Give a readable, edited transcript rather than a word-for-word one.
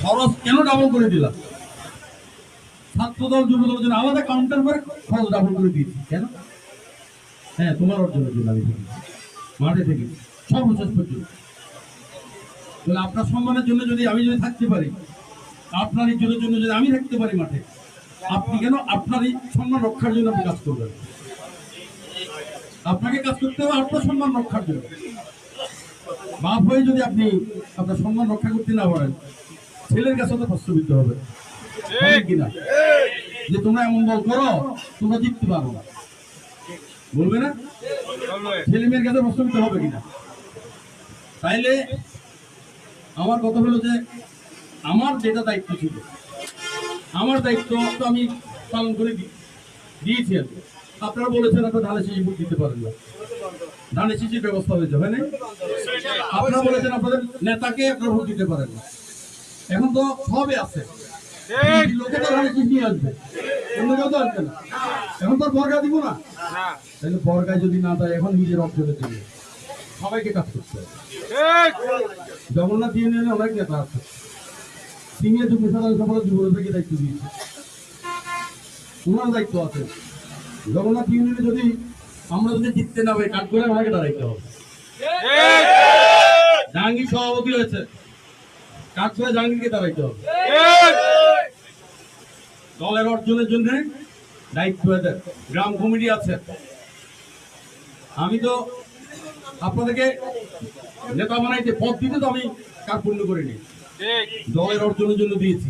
খরচ কেন ডাবল করে দিলাম? ছাত্রদল যুবদলের জন্য আলাদা কাউন্টার করে খরচ ডাবল করে দিয়েছি কেন? হ্যাঁ, তোমার অর্জনের জন্য আমি মাঠে থেকে সর্বশেষ পর্যন্ত। আপনার সম্মানের জন্য যদি আমি থাকতে পারি, আপনার ইজ্জতের জন্য যদি আমি থাকতে পারি মাঠে, আপনি কেন আপনার এই সম্মান রক্ষার জন্য আপনি কাজ করবেন? আপনাকে কাজ করতে হবে আপনার সম্মান রক্ষার জন্য। বাপ হয়ে যদি আপনি আপনার সম্মান রক্ষা করতে না পারেন, ছেলের কাছে তো প্রশ্নবিদ্ধ হবে কিনা যে তোমরা এমন দল করো, তোমরা জিততে পারো না, বলবে না? ছেলে মেয়ের কাছে প্রশ্নবিদ্ধ হবে কিনা? তাইলে আমার কথা হলো যে আমার যেটা দায়িত্ব ছিল, আমার দায়িত্ব তো আমি পালন করে দিয়েছি। আর আপনারা বলেছেন আপনারা ধানের শীষে ভোট দিতে পারেন না, ধানের শীষের ব্যবস্থা হয়েছে, হয় না? আপনারা বলেছেন আপনাদের নেতাকে আপনারা ভোট দিতে পারেন না। এখন তো সবে আছে, লোকে তো ধানের শীষ নিয়ে আসবে, অন্য কেউ তো আসবে না। এখন তো বর্গা দিব না, তাহলে বর্গায় যদি না দেয় এখন নিজের অর্জনের জন্য সবাইকে কাজ করতে হবে। জগন্নাথ ইউনিয়নে অনেক নেতা আছে, সিনিয়র যুব সাধারণ সম্পাদক যুবদলকে দায়িত্ব দিয়েছে, ওনার দায়িত্ব আছে। জগন্নাথ ইউনিয়নে যদি আমরা যদি জিততে না পারি, কাজ করে আমাকে দাঁড়াইতে হবে। জাহাঙ্গীর সভাপতি হয়েছে, কাজ করে জাহাঙ্গীরকে দাঁড়াইতে হবে। দলের অর্জনের জন্য দায়িত্ব এদের। গ্রাম কমিটি আছে, আমি তো আপনাদেরকে নেতা বানাইতে পদ দিতে তো আমি কার্পণ্য করিনি, দলের অর্জনের জন্য দিয়েছি।